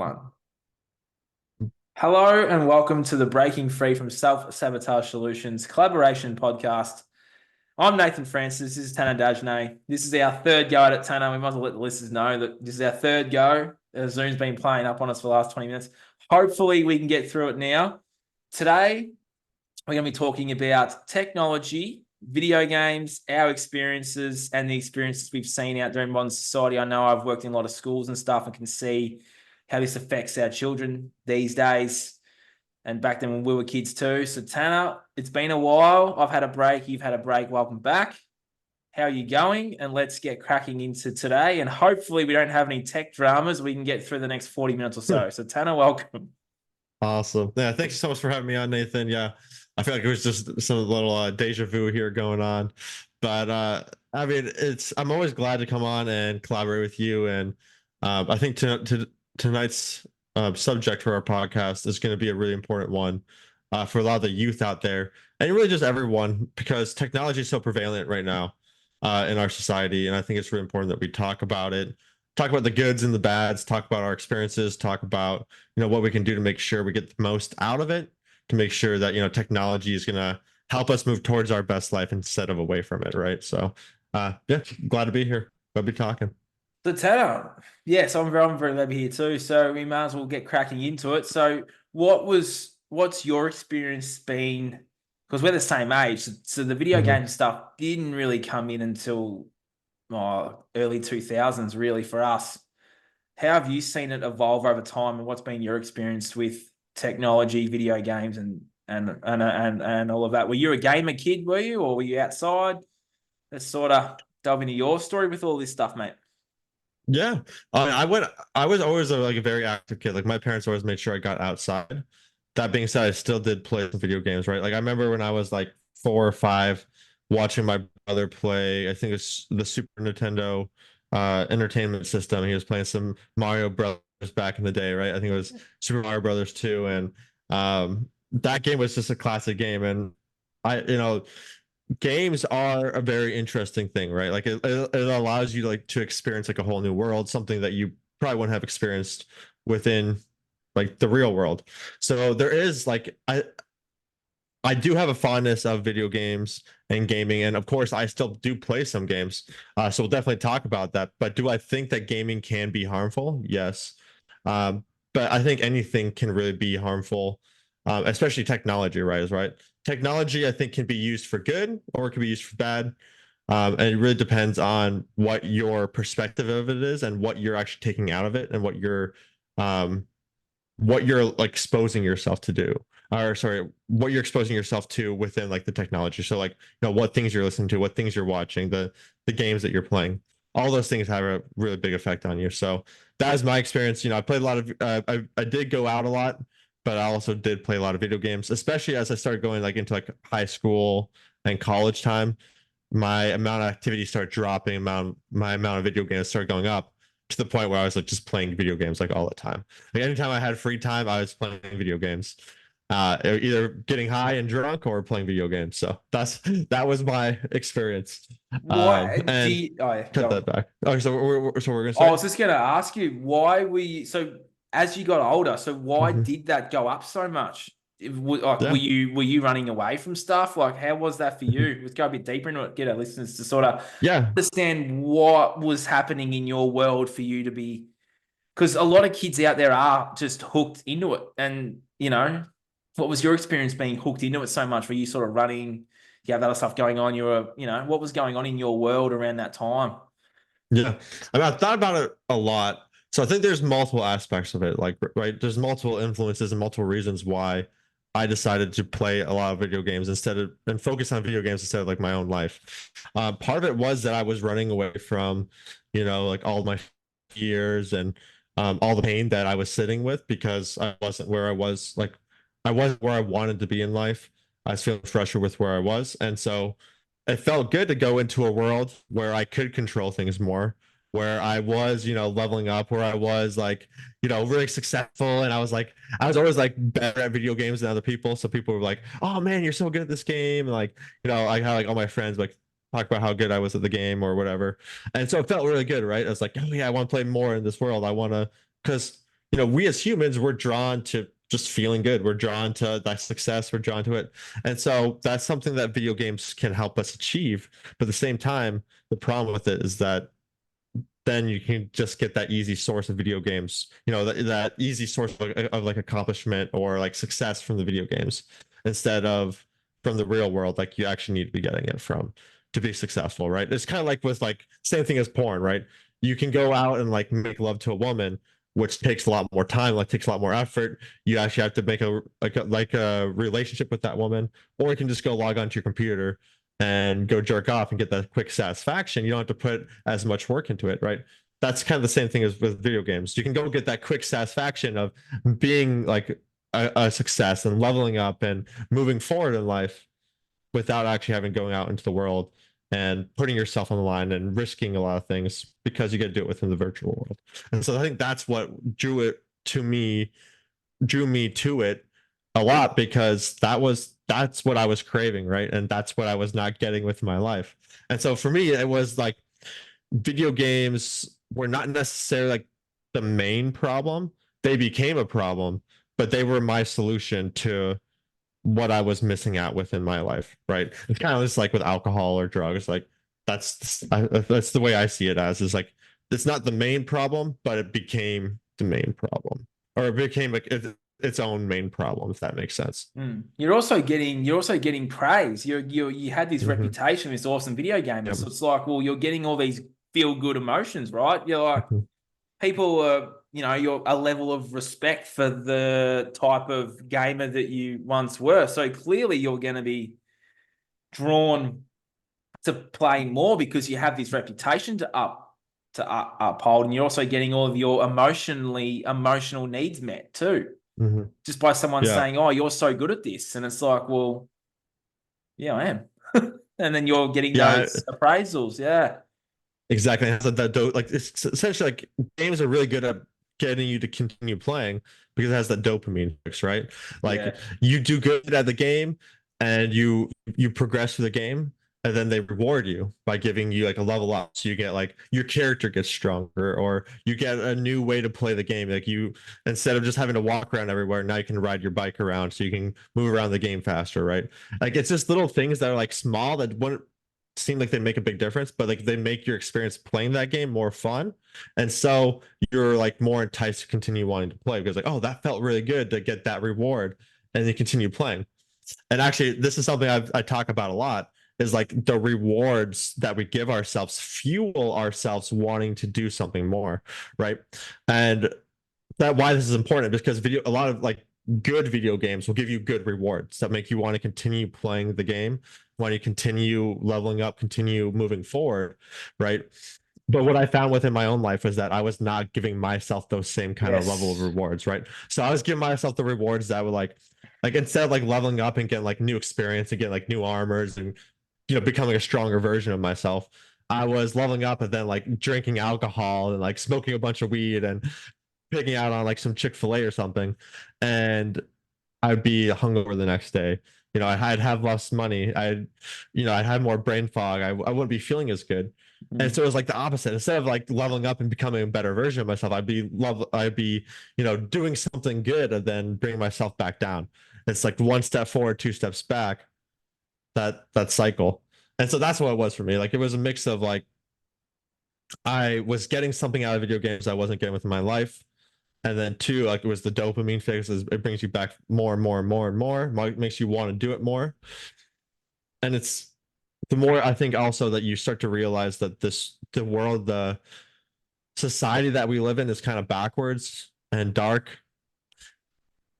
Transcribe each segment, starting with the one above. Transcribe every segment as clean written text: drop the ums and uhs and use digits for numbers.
One. Hello and welcome to the Breaking Free from Self-Sabotage Solutions collaboration podcast. I'm Nathan Francis. This is Tanner Dagenais. This is our third go at it, Tanner. We might as well let the listeners know that this is our third go. Zoom's been playing up on us for the last 20 minutes. Hopefully we can get through it now. Today, we're going to be talking about technology, video games, our experiences, and the experiences we've seen out there in modern society. I know I've worked in a lot of schools and stuff and can see how this affects our children these days and back then when we were kids too. So Tanner, it's been a while. I've had a break. You've had a break. Welcome back. How are you going? And let's get cracking into today. And hopefully we don't have any tech dramas. We can get through the next 40 minutes or so. So Tanner, welcome. Awesome. Yeah, thanks so much for having me on, Nathan. Yeah, I feel like it was just some little deja vu here going on. But I mean, I'm always glad to come on and collaborate with you. And I think tonight's subject for our podcast is going to be a really important one for a lot of the youth out there, and really just everyone, because technology is so prevalent right now in our society. And I think it's really important that we talk about the goods and the bads, talk about our experiences, talk about, what we can do to make sure we get the most out of it, to make sure that, technology is going to help us move towards our best life instead of away from it. Right. So, yeah, glad to be here. Glad to be talking. So Tanner, yes, I'm very glad to be here too. So we might as well get cracking into it. So what's your experience been? Because we're the same age. So the video game stuff didn't really come in until early 2000s, really, for us. How have you seen it evolve over time, and what's been your experience with technology, video games, and all of that? Were you a gamer kid, were you, or were you outside? Let's sort of delve into your story with all this stuff, mate. Yeah, I was always a very active kid. Like my parents always made sure I got outside. That being said, I still did play some video games, right? Like I remember when I was like 4 or 5, watching my brother play. I think it's the Super Nintendo entertainment system. He was playing some Mario Brothers back in the day, right? I think it was Super Mario Brothers 2, and that game was just a classic game. And games are a very interesting thing, right? Like it allows you to experience like a whole new world, something that you probably wouldn't have experienced within like the real world. So there is I do have a fondness of video games and gaming, and of course I still do play some games. So we'll definitely talk about that. But do I think that gaming can be harmful? Yes. But I think anything can really be harmful, especially technology, right? Technology, I think, can be used for good or it can be used for bad. And it really depends on what your perspective of it is and what you're actually taking out of it, and what you're like exposing yourself to do, or sorry, what you're exposing yourself to within like the technology. So like, what things you're listening to, what things you're watching, the games that you're playing, all those things have a really big effect on you. So that is my experience. I played a lot of I did go out a lot, but I also did play a lot of video games, especially as I started going like into like high school and college time. My amount of activity started dropping, my amount of video games started going up, to the point where I was like just playing video games like all the time. Like anytime I had free time, I was playing video games, either getting high and drunk or playing video games. So that was my experience. What do And you, oh, yeah, cut go on. that back. Okay, so we're gonna I start. was just going to ask you, why were you, so as you got older, so why Mhm. did that go up so much? Like, were Yeah. you running away from stuff? Like, how was that for Mhm. you? Let's go a bit deeper into it, get our listeners to sort of Yeah. understand what was happening in your world for you to be, because a lot of kids out there are just hooked into it. And, what was your experience being hooked into it so much? Were you sort of running, you have other stuff going on? You were, what was going on in your world around that time? Yeah. I mean, I've thought about it a lot. So I think there's multiple aspects of it. Like, right, there's multiple influences and multiple reasons why I decided to play a lot of video games and focus on video games instead of like my own life. Part of it was that I was running away from, like all my fears and all the pain that I was sitting with, because I wasn't where I was. Like, I wasn't where I wanted to be in life. I was feeling pressure with where I was, and so it felt good to go into a world where I could control things more, where I was, leveling up, where I was like, really successful. And I was always like better at video games than other people. So people were like, oh man, you're so good at this game. And like, I had like all my friends like talk about how good I was at the game or whatever. And so it felt really good, right? I was like, oh yeah, I want to play more in this world. I want to, because we as humans, we're drawn to just feeling good. We're drawn to that success. We're drawn to it. And so that's something that video games can help us achieve. But at the same time, the problem with it is that then you can just get that easy source of video games, that easy source of like accomplishment or like success from the video games instead of from the real world, like you actually need to be getting it from to be successful, right? It's kind of like with like same thing as porn, right? You can go out and like make love to a woman, which takes a lot more time, like takes a lot more effort. You actually have to make a relationship with that woman, or you can just go log onto your computer and go jerk off and get that quick satisfaction. You don't have to put as much work into it, right? That's kind of the same thing as with video games. You can go get that quick satisfaction of being like a success and leveling up and moving forward in life without actually having going out into the world and putting yourself on the line and risking a lot of things because you get to do it within the virtual world. And so I think that's what drew me to it a lot, because that's what I was craving, right? And that's what I was not getting with my life. And so for me, it was like video games were not necessarily like the main problem. They became a problem, but they were my solution to what I was missing out with in my life, right? It's kind of just like with alcohol or drugs. Like that's the way I see it as, is like it's not the main problem, but it became the main problem, or it became like its own main problem, if that makes sense. You're also getting praise. You had this Mm-hmm. reputation, this awesome video gamer. Yep. So it's like, well, you're getting all these feel good emotions, right? You're like, Mm-hmm. people are, you're a level of respect for the type of gamer that you once were. So clearly you're going to be drawn to play more because you have this reputation to uphold, and you're also getting all of your emotional needs met too, Mm-hmm. just by someone Yeah. saying, "Oh, you're so good at this," and it's like, well, yeah, I am, and then you're getting Yeah. those appraisals, yeah. Exactly. Like it's essentially like games are really good at getting you to continue playing because it has that dopamine fix, right? Like Yeah. you do good at the game and you progress through the game, and then they reward you by giving you like a level up. So you get like your character gets stronger, or you get a new way to play the game. Like you, instead of just having to walk around everywhere, now you can ride your bike around so you can move around the game faster, right? Like it's just little things that are like small that wouldn't seem like they make a big difference, but like they make your experience playing that game more fun. And so you're like more enticed to continue wanting to play because like, oh, that felt really good to get that reward, and you continue playing. And actually, this is something I talk about a lot, is like the rewards that we give ourselves fuel ourselves wanting to do something more, right? And that why this is important, because a lot of like good video games will give you good rewards that make you want to continue playing the game, want to continue leveling up, continue moving forward, right? But what I found within my own life was that I was not giving myself those same kind of level of Yes. rewards, right? So I was giving myself the rewards that were like instead of like leveling up and getting like new experience and getting like new armors and becoming a stronger version of myself, I was leveling up and then like drinking alcohol and like smoking a bunch of weed and picking out on like some Chick-fil-A or something, and I'd be hungover the next day. I'd have less money. I'd have more brain fog. I wouldn't be feeling as good. And so it was like the opposite. Instead of like leveling up and becoming a better version of myself, I'd be doing something good and then bring myself back down. It's like one step forward, two steps back. That cycle. And so that's what it was for me. Like it was a mix of like I was getting something out of video games I wasn't getting within my life, and then two, like it was the dopamine fix. It brings you back more and more and more and more. Makes you want to do it more. And it's the more I think also that you start to realize that the world, the society that we live in is kind of backwards and dark,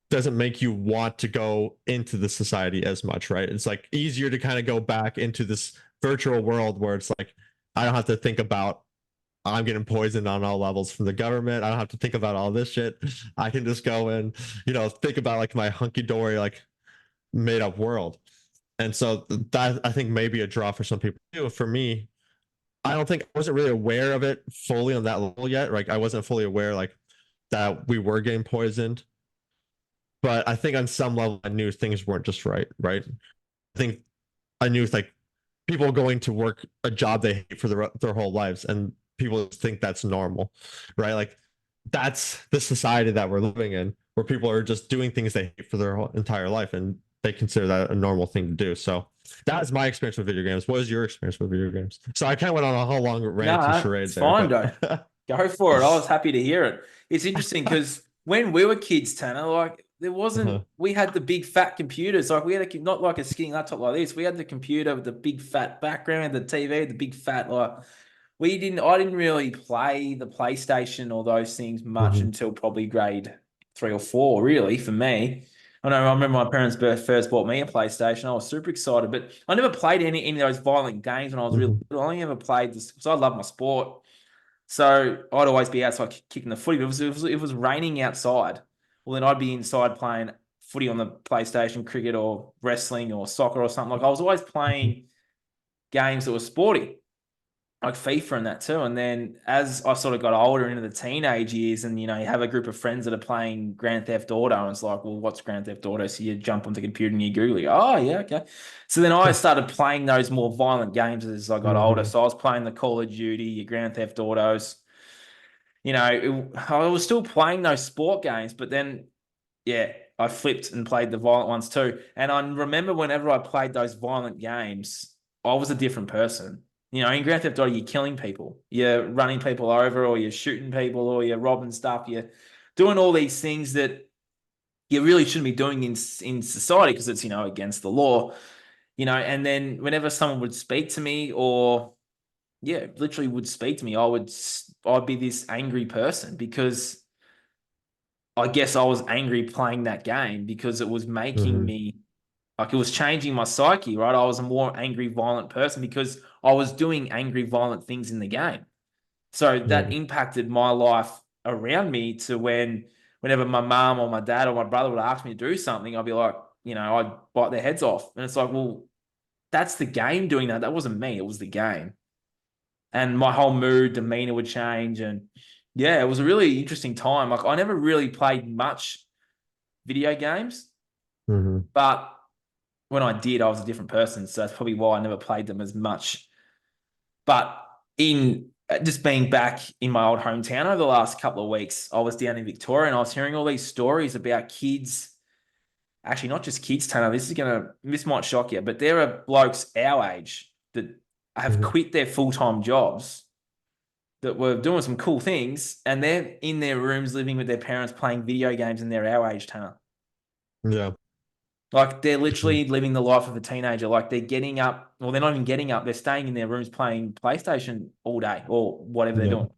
doesn't make you want to go into the society as much, right? It's like easier to kind of go back into this virtual world where it's like I don't have to think about I'm getting poisoned on all levels from the government. I don't have to think about all this shit. I can just go and, think about like my hunky dory, like made up world. And so that I think may be a draw for some people too. For me, I don't think I wasn't really aware of it fully on that level yet. Like I wasn't fully aware like that we were getting poisoned. But I think on some level I knew things weren't just right. Right. I think I knew like people going to work a job they hate for their whole lives, and people think that's normal, right? Like that's the society that we're living in, where people are just doing things they hate for their whole entire life, and they consider that a normal thing to do. So that's my experience with video games. What is your experience with video games? So I kind of went on a whole long rant and No, charade it's there, fine, but though. Go for it. I was happy to hear it. It's interesting because when we were kids, Tanner, like there wasn't, uh-huh. we had the big fat computers. Like we had not like a skinny laptop like this. We had the computer with the big fat background, the TV, the big fat, like I didn't really play the PlayStation or those things much Mhm. until probably grade 3 or 4, really, for me. I remember my parents first bought me a PlayStation. I was super excited, but I never played any of those violent games when I was really Mhm. little. I only ever played this because I love my sport. So I'd always be outside kicking the footy. If it was raining outside, well, then I'd be inside playing footy on the PlayStation, cricket or wrestling or soccer or something. Like I was always Mhm. playing games that were sporty like FIFA and that too. And then as I sort of got older into the teenage years, and you have a group of friends that are playing Grand Theft Auto, and it's like, well, what's Grand Theft Auto? So you jump on the computer and you Google it. Oh yeah, okay. So then I started playing those more violent games as I got older. Mhm. So I was playing the Call of Duty, your Grand Theft Autos. I was still playing those sport games, but then yeah, I flipped and played the violent ones too. And I remember whenever I played those violent games, I was a different person. In Grand Theft Auto, you're killing people, you're running people over, or you're shooting people, or you're robbing stuff. You're doing all these things that you really shouldn't be doing in society because it's against the law. And then whenever someone would speak to me, or yeah, literally would speak to me, I'd be this angry person because I guess I was angry playing that game because it was making Mhm. me like it was changing my psyche, right? I was a more angry, violent person because I was doing angry, violent things in the game. So that Yeah. impacted my life around me to whenever my mom or my dad or my brother would ask me to do something, I'd be like, I'd bite their heads off. And it's like, well, that's the game doing that. That wasn't me. It was the game. And my whole mood, demeanor would change. And yeah, it was a really interesting time. Like I never really played much video games, Mhm. but when I did, I was a different person. So that's probably why I never played them as much. But in just being back in my old hometown over the last couple of weeks, I was down in Victoria and I was hearing all these stories about kids. Actually, not just kids, Tanner. This might shock you, but there are blokes our age that have Mhm. quit their full-time jobs that were doing some cool things, and they're in their rooms living with their parents playing video games, and they're our age, Tanner. Yeah. Like they're Mhm. literally living the life of a teenager. Like they're getting up, well, they're not even getting up. They're staying in their rooms playing PlayStation all day or whatever they're Yeah. doing.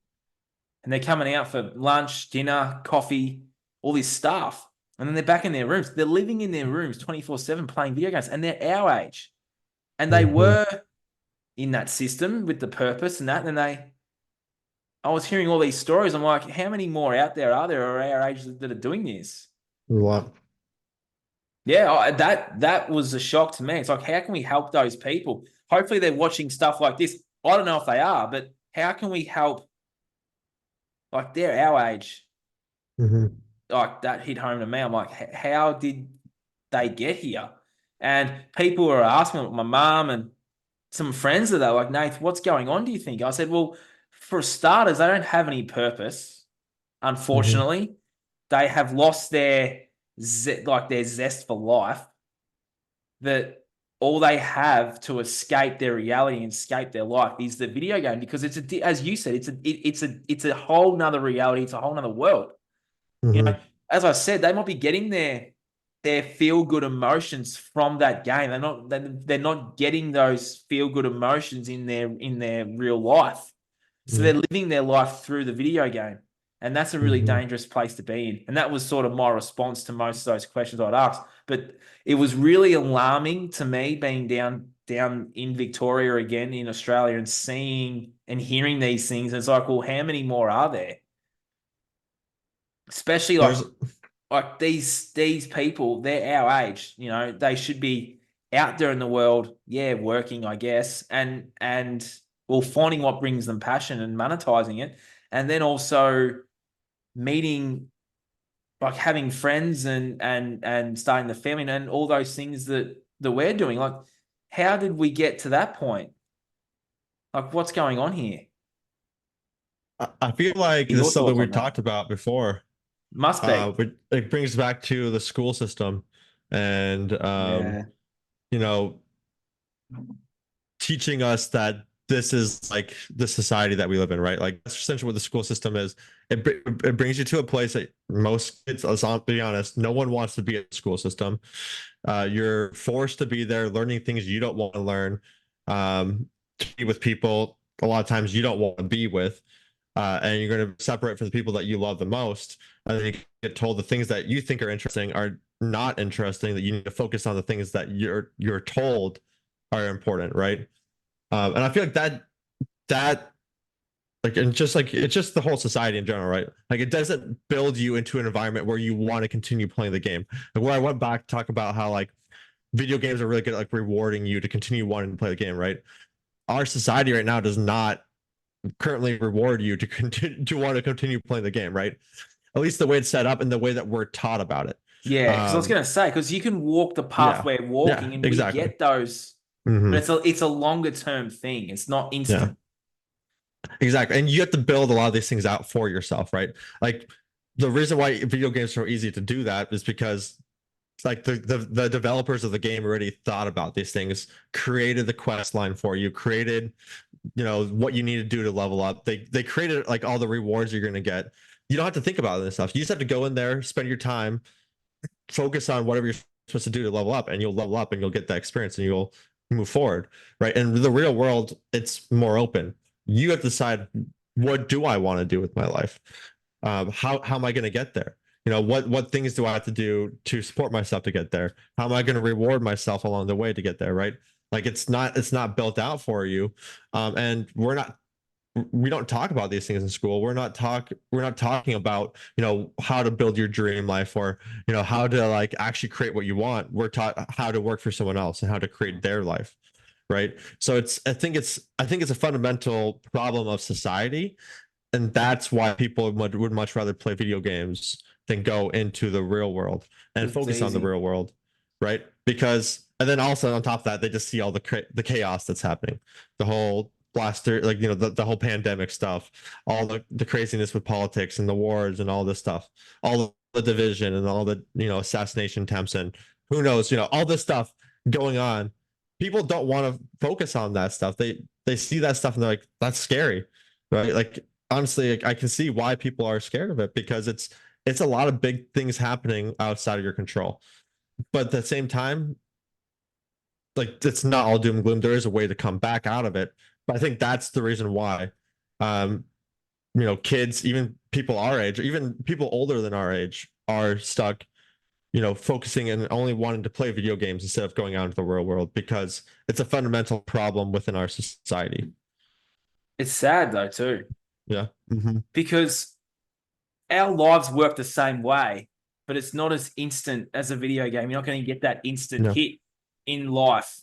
And they're coming out for lunch, dinner, coffee, all this stuff. And then they're back in their rooms. They're living in their rooms 24/7 playing video games. And they're our age. And they Mhm. were in that system with the purpose and that. And I was hearing all these stories. I'm like, how many more out there are there our age that are doing this? A lot. Yeah, that was a shock to me. It's like, how can we help those people? Hopefully, they're watching stuff like this. I don't know if they are, but how can we help? Like they're our age. Mhm. Like that hit home to me. I'm like, how did they get here? And people were asking my mum and some friends that are like, Nate, what's going on? Do you think? I said, well, for starters, they don't have any purpose. Mhm. Unfortunately, they have lost their zest for life. That all they have to escape their reality and escape their life is the video game because as you said, it's a whole nother reality. It's a whole nother world. You know, Mhm. as I said, they might be getting their feel good emotions from that game. They're not getting those feel good emotions in their real life. So Yeah. they're living their life through the video game. And that's a really Mhm. dangerous place to be in. And that was sort of my response to most of those questions I'd asked. But it was really alarming to me being down in Victoria again in Australia and seeing and hearing these things. It's like, well, how many more are there? Especially There's like these people, they're our age. They should be out there in the world, yeah, working, I guess, and well, finding what brings them passion and monetizing it, and then also meeting, like having friends and starting the family and all those things that we're doing. Like, how did we get to that point? Like, what's going on here? I feel like this Your is something thoughts we on that? talked about before. Must be. But it brings back to the school system and Yeah. you know, teaching us that this is like the society that we live in, right? Like that's essentially what the school system is. It brings you to a place that most kids, let's be honest, no one wants to be in the school system. You're forced to be there learning things you don't want to learn, to be with people a lot of times you don't want to be with, and you're going to separate from the people that you love the most. And then you get told the things that you think are interesting are not interesting. That you need to focus on the things that you're told are important, right? And I feel like that like and just like it's just the whole society in general, right? Like it doesn't build you into an environment where you want to continue playing the game. Like where I went back to talk about how like video games are really good at like rewarding you to continue wanting to play the game, right? Our society right now does not currently reward you to continue to want to continue playing the game, right? At least the way it's set up and the way that we're taught about it. Yeah, because I was Um, gonna say, because you can walk the path yeah, we're yeah, walking, and we exactly. get those, but Hmm. it's a longer term thing. It's not Yeah, instant. exactly. And you have to build a lot of these things out for yourself, right? Like the reason why video games are so easy to do that is because like the developers of the game already thought about these things, created the quest line for you, created what you need to do to level up. They created like all the rewards you're going to get. You don't have to think about this stuff. You just have to go in there, spend your time, focus on whatever you're supposed to do to level up, and you'll level up and you'll get that experience and you'll move forward, right? And the real world, it's more open. You have to decide, what do I want to do with my life? How am I going to get there? What things do I have to do to support myself to get there? How am I going to reward myself along the way to get there, right? Like it's not built out for you. And we don't talk about these things in school. We're not talking about how to build your dream life, or how to like actually create what you want. We're taught how to work for someone else and how to create their life, right? So I think it's a fundamental problem of society, and that's why people would much rather play video games than go into the real world and It's focus on the easy. real world, right? Because and then also on top of that, they just see all the chaos that's happening, the whole blaster, like the whole pandemic stuff, all the craziness with politics and the wars and all this stuff, all the division and all the assassination attempts and who knows, all this stuff going on. People don't want to focus on that stuff. They see that stuff and they're like, that's scary, right? Like honestly, I can see why people are scared of it, because it's a lot of big things happening outside of your control. But at the same time, like it's not all doom and gloom. There is a way to come back out of it. But I think that's the reason why, um, kids, even people our age, even people older than our age, are stuck, focusing and only wanting to play video games instead of going out into the real world, because it's a fundamental problem within our society. It's sad though too, Yeah. Hmm. because our lives work the same way, but it's not as instant as a video game. You're not going to get that instant Yeah. hit in life.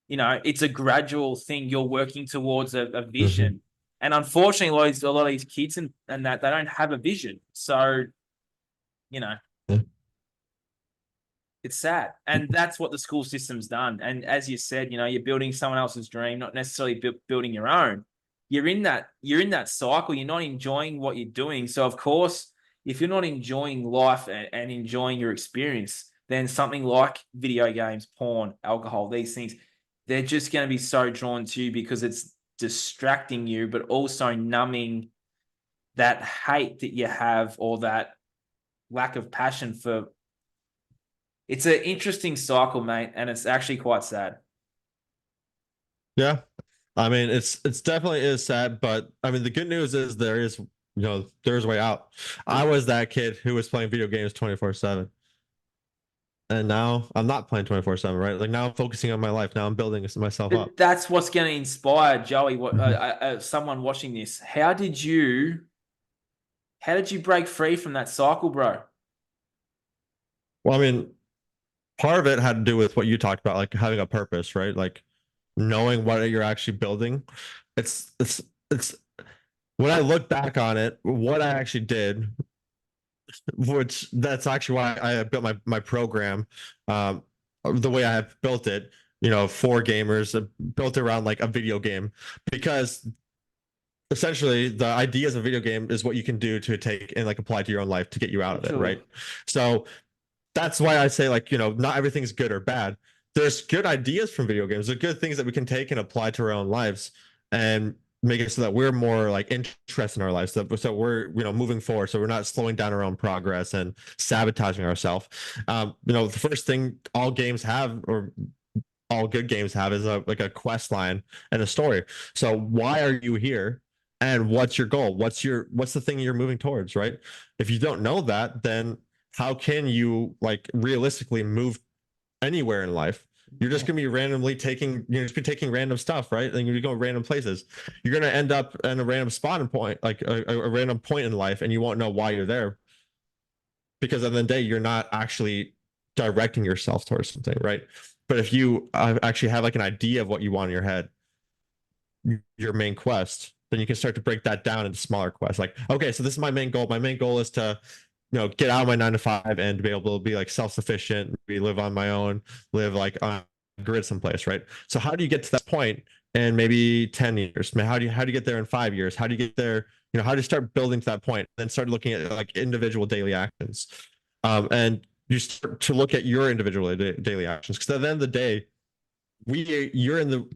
It's a gradual thing. You're working towards a Hmm. vision. And unfortunately, a lot of these kids and that they don't have a vision. So, you know, Yeah. it's sad. And that's what the school system's done. And as you said, you're building someone else's dream, not necessarily building your own. You're in that cycle. You're not enjoying what you're doing. So of course, if you're not enjoying life and enjoying your experience, then something like video games, porn, alcohol, these things, they're just going to be so drawn to you because it's distracting you, but also numbing that hate that you have, or that lack of passion for. It's an interesting cycle, mate, and it's actually quite sad. Yeah. I mean, it's definitely is sad, but I mean, the good news is there's a way out. I was that kid who was playing video games 24/7, and now I'm not playing 24/7, right? Like now I'm focusing on my life. Now I'm building myself But up. that's what's going to inspire Joey. Mhm. Someone watching this? How did you break free from that cycle, bro? Well, I mean, part of it had to do with what you talked about, like having a purpose, right? Like knowing what you're actually building. It's when I look back on it, what I actually did, which that's actually why I built my program, um, the way I have built it, for gamers, built around like a video game, because essentially the ideas of a video game is what you can do to take and like apply to your own life to get you out of it, right? So that's why I say, like, not everything's good or bad. There's good ideas from video games. There's good things that we can take and apply to our own lives and make it so that we're more like interested in our lives. So we're, moving forward. So we're not slowing down our own progress and sabotaging ourselves. The first thing all games have, or all good games have, is like a quest line and a story. So why are you here? And what's your goal? What's the thing you're moving towards, right? If you don't know that, then how can you like realistically move anywhere in life? You're just gonna be randomly taking, you're just be taking random stuff, right? And you're going random places. You're gonna end up in a random spot and point, like a random point in life, and you won't know why you're there. Because at the end of the day, you're not actually directing yourself towards something, right? But if you actually have like an idea of what you want in your head, your main quest, then you can start to break that down into smaller quests. Like, okay, so this is my main goal. My main goal is to, get out of my 9 to 5 and to be able to be like self-sufficient, maybe live on my own, live like on a grid someplace, right? So how do you get to that point in maybe 10 years? How do you get there in 5 years? How do you get there? How do you start building to that point? And then start looking at like individual daily actions. And you start to look at your individual daily actions. Because at the end of the day, you're in the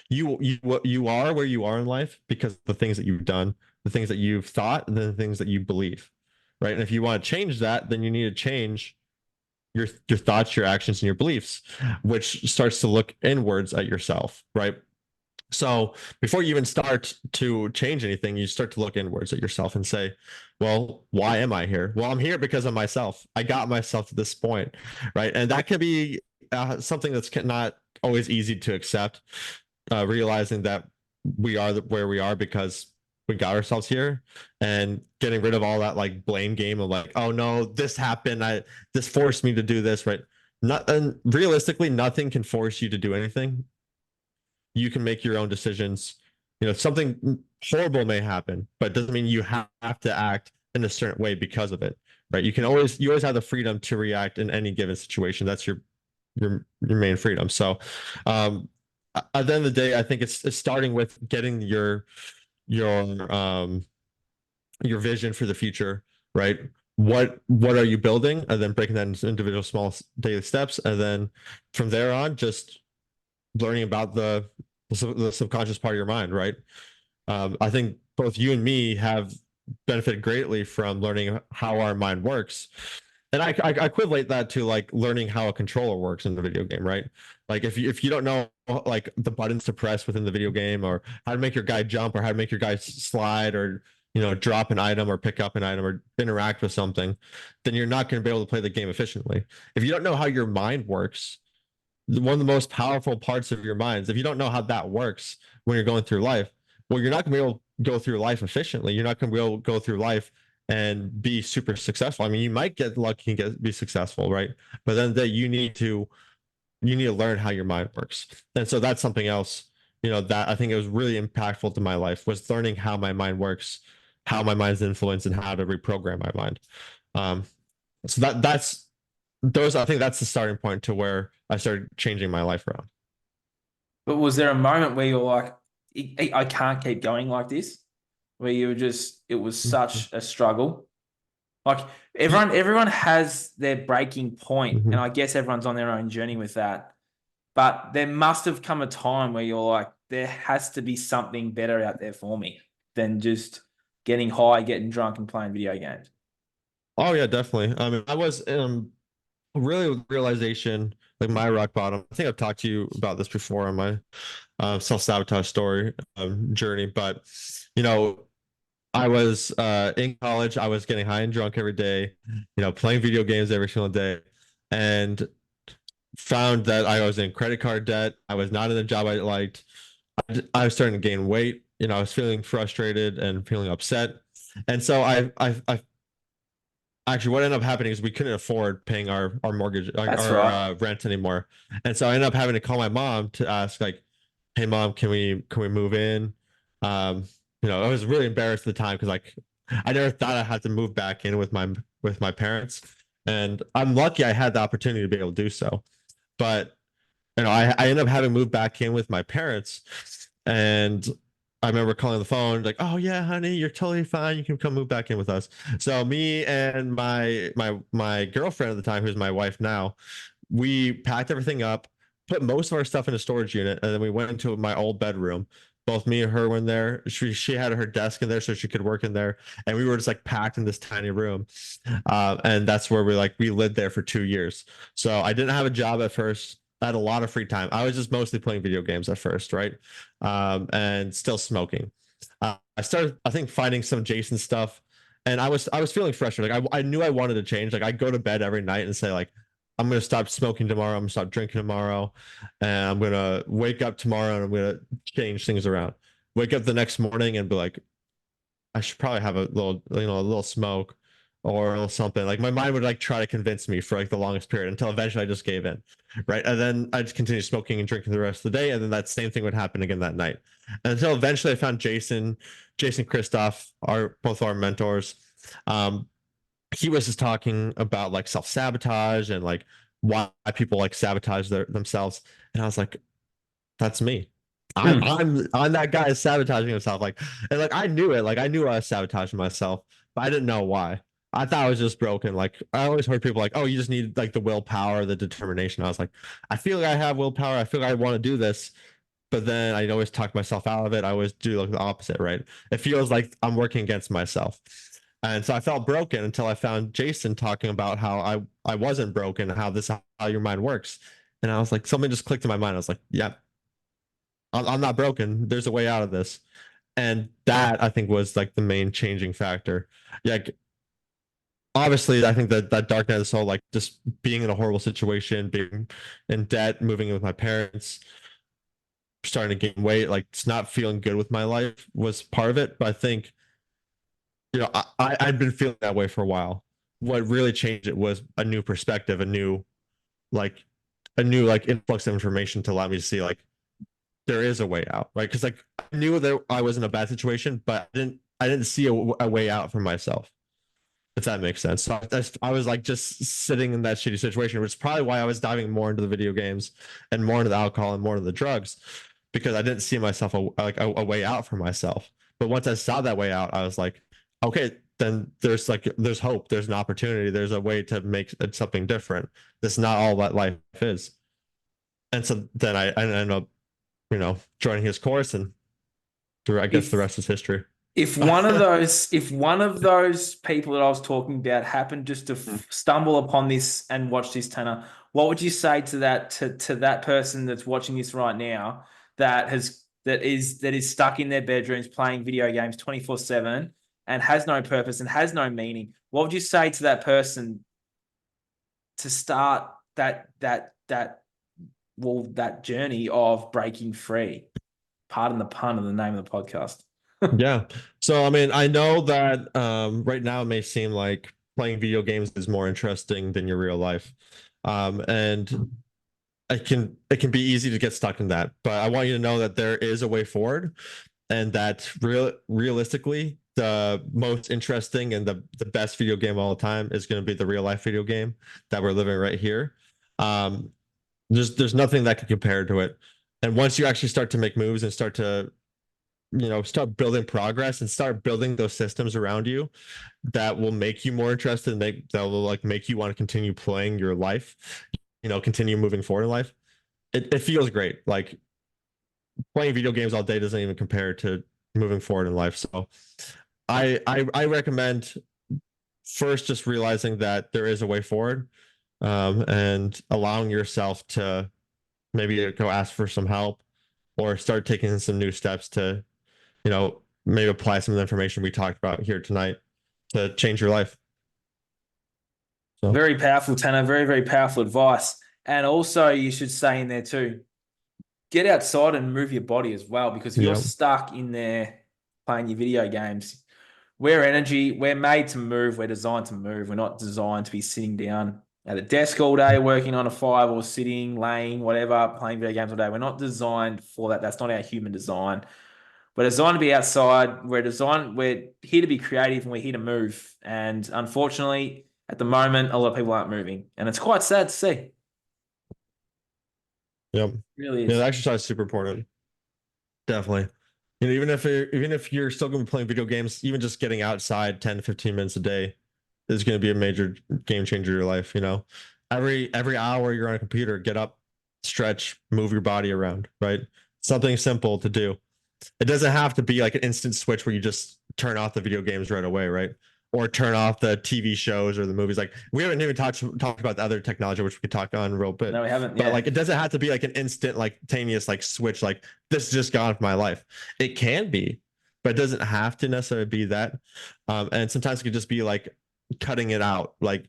you are where you are in life because of the things that you've done, the things that you've thought, and the things that you believe, right? And if you want to change that, then you need to change your thoughts, your actions, and your beliefs, which starts to look inwards at yourself, right? So before you even start to change anything, you start to look inwards at yourself and say, well, why am I here? Well, I'm here because of myself. I got myself to this point, right? And that can be something that's not always easy to accept, realizing that we are where we are because we got ourselves here, and getting rid of all that like blame game of like, oh no, this happened. This forced me to do this, right? Not, and realistically, nothing can force you to do anything. You can make your own decisions. Something horrible may happen, but it doesn't mean you have to act in a certain way because of it, right? You always have the freedom to react in any given situation. That's your main freedom. So at the end of the day, I think it's starting with getting your vision for the future, right? What are you building, and then breaking that into individual small daily steps, and then from there on, just learning about the subconscious part of your mind, right? I think both you and me have benefited greatly from learning how our mind works. And I equate that to like learning how a controller works in the video game, right? Like if you don't know like the buttons to press within the video game, or how to make your guy jump, or how to make your guy slide, or drop an item, or pick up an item, or interact with something, then you're not going to be able to play the game efficiently. If you don't know how your mind works, one of the most powerful parts of your minds, if you don't know how that works when you're going through life, well, you're not going to be able to go through life efficiently. You're not going to be able to go through life and be super successful. I mean, you might get lucky and be successful, right? But then you need to learn how your mind works. And so that's something else, that I think it was really impactful to my life, was learning how my mind works, how my mind's influenced, and how to reprogram my mind. So that's those, I think that's the starting point to where I started changing my life around. But was there a moment where you're like, I can't keep going like this? Where you were just, it was such a struggle. Like everyone has their breaking point, and I guess everyone's on their own journey with that. But there must have come a time where you're like, there has to be something better out there for me than just getting high, getting drunk, and playing video games. Oh yeah, definitely. I mean, I was really with realization, like my rock bottom. I think I've talked to you about this before on my self-sabotage story journey, but I was in college. I was getting high and drunk every day, playing video games every single day, and found that I was in credit card debt. I was not in the job I liked. I was starting to gain weight. I was feeling frustrated and feeling upset, and so I actually, what ended up happening is we couldn't afford paying our mortgage, That's our right. rent anymore, and so I ended up having to call my mom to ask, like, "Hey, mom, can we move in?" I was really embarrassed at the time because like I never thought I had to move back in with my parents, and I'm lucky I had the opportunity to be able to do so. But I ended up having moved back in with my parents, and I remember calling the phone, like, "Oh yeah, honey, you're totally fine. You can come move back in with us." So me and my girlfriend at the time, who's my wife now, we packed everything up, put most of our stuff in a storage unit, and then we went into my old bedroom. Both me and her were in there. She had her desk in there so she could work in there, and we were just like packed in this tiny room. And that's where we lived there for 2 years. So I didn't have a job at first. I had a lot of free time. I was just mostly playing video games at first, right? And still smoking. I started, I think, finding some Jason stuff, and I was feeling frustrated. Like I knew I wanted to change. Like I go to bed every night and say like, I'm gonna stop smoking tomorrow. I'm gonna stop drinking tomorrow, and I'm gonna wake up tomorrow and I'm gonna change things around. Wake up the next morning and be like, I should probably have a little, a little smoke or a little something. Like my mind would like try to convince me for like the longest period until eventually I just gave in, right? And then I just continued smoking and drinking the rest of the day, and then that same thing would happen again that night, until eventually I found Jason Christoph, both our mentors. Um, he was just talking about like self-sabotage and like why people like sabotage themselves, and I was like, that's me. I'm that guy sabotaging himself. Like, and like I knew it. Like I knew I was sabotaging myself, but I didn't know why. I thought I was just broken. Like I always heard people like, oh, you just need like the willpower, the determination. I was like, I feel like I have willpower. I feel like I want to do this, but then I always talk myself out of it. I always do like the opposite, right? It feels like I'm working against myself. And so I felt broken until I found Jason talking about how I wasn't broken, how how your mind works. And I was like, something just clicked in my mind. I was like, yeah, I'm not broken. There's a way out of this. And that I think was like the main changing factor. Yeah, like, obviously I think that dark night of the soul, like just being in a horrible situation, being in debt, moving in with my parents, starting to gain weight, like it's not feeling good with my life was part of it. But I think, I'd been feeling that way for a while. What really changed it was a new perspective, like a new like influx of information to allow me to see like there is a way out, right? Because like I knew that I was in a bad situation, but I didn't see a way out for myself, if that makes sense. So I was like just sitting in that shitty situation, which is probably why I was diving more into the video games and more into the alcohol and more into the drugs, because I didn't see myself a way out for myself. But once I saw that way out, I was like, okay, then there's hope, there's an opportunity, there's a way to make something different. That's not all that life is. And so then I ended up, joining his course, and I guess the If rest is history. if one of those people that I was talking about happened just to stumble upon this and watch this, Tanner, what would you say to that person that's watching this right now that is stuck in their bedrooms playing video games 24/7 and has no purpose and has no meaning? What would you say to that person to start that journey of breaking free? Pardon the pun of the name of the podcast. Yeah. So I mean, I know that right now it may seem like playing video games is more interesting than your real life. And it can be easy to get stuck in that. But I want you to know that there is a way forward, and that realistically the most interesting and the best video game of all the time is going to be the real life video game that we're living right here. Um, there's nothing that can compare to it. And once you actually start to make moves and start building progress and start building those systems around you that will make you more interested and that will like make you want to continue playing your life, continue moving forward in life. It feels great. Like playing video games all day doesn't even compare to moving forward in life. So I recommend first just realizing that there is a way forward, and allowing yourself to maybe go ask for some help or start taking some new steps to, maybe apply some of the information we talked about here tonight to change your life. So Very powerful, Tanner. Very, very powerful advice. And also, you should say in there too, get outside and move your body as well. Because if you're yeah, stuck in there playing your video games, we're made to move. We're designed to move. We're not designed to be sitting down at a desk all day working on a five or sitting, laying, whatever, playing video games all day. We're not designed for that. That's not our human design. We're designed to be outside. We're here to be creative and we're here to move. And unfortunately, at the moment, a lot of people aren't moving. And it's quite sad to see. It yeah, really yeah. is. The exercise is super important. Definitely. You know, even if you're still going to be playing video games, even just getting outside 10 to 15 minutes a day is going to be a major game changer in your life. You know, every hour you're on a computer, get up, stretch, move your body around, right? Something simple to do. It doesn't have to be like an instant switch where you just turn off the video games right away, right? Or turn off the TV shows or the movies. Like we haven't even talked about the other technology, which we could talk on real bit. No, we haven't. But Yeah. like it doesn't have to be like an instant, like tenuous, like switch, like this is just gone from my life. It can be, but it doesn't have to necessarily be that. And sometimes it could just be like cutting it out, like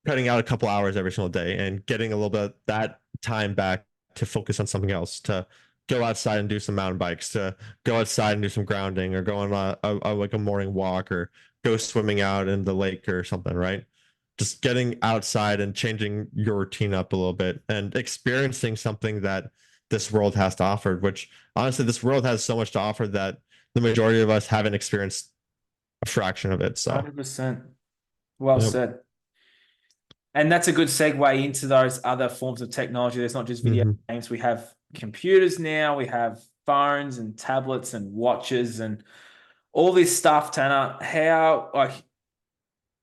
cutting out a couple hours every single day and getting a little bit of that time back to focus on something else, to go outside and do some mountain bikes, to go outside and do some grounding, or go on like a morning walk, or go swimming out in the lake or something, right? Just getting outside and changing your routine up a little bit and experiencing something that this world has to offer, which honestly, this world has so much to offer that the majority of us haven't experienced a fraction of it. So, 100%. Well yep. said. And that's a good segue into those other forms of technology. There's not just video games. We have computers now. We have phones and tablets and watches and all this stuff, Tanner. How, like,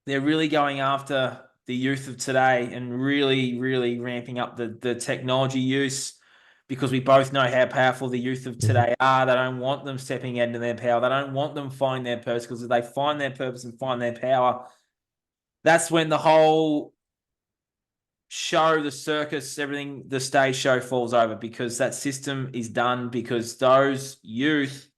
they're really going after the youth of today and really, really ramping up the technology use, because we both know how powerful the youth of today are. They don't want them stepping into their power. They don't want them finding their purpose, because if they find their purpose and find their power, that's when the whole show, the circus, everything, the stage show falls over, because that system is done, because those youth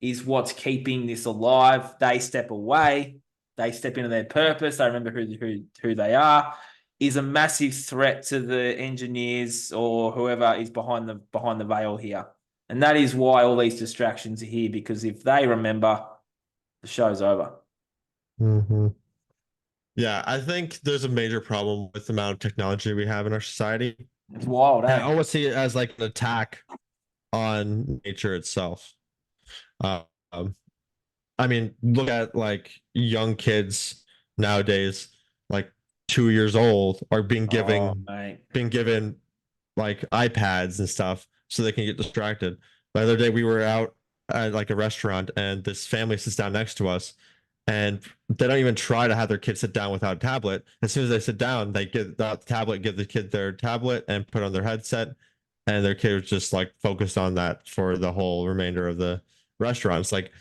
is what's keeping this alive. They step away, they step into their purpose, they remember who they are, is a massive threat to the engineers or whoever is behind the veil here. And that is why all these distractions are here, because if they remember, the show's over. Yeah, I think there's a major problem with the amount of technology we have in our society. It's wild, And I eh? almost see it as like an attack on nature itself. Um, I mean, look at like young kids nowadays, like 2 years old, are Mate. being given like iPads and stuff so they can get distracted. The other day we were out at like a restaurant and this family sits down next to us and they don't even try to have their kid sit down without a tablet. As soon as they sit down, they get the tablet, give the kid their tablet and put on their headset, and their kid was just like focused on that for the whole remainder of the restaurant. It's like,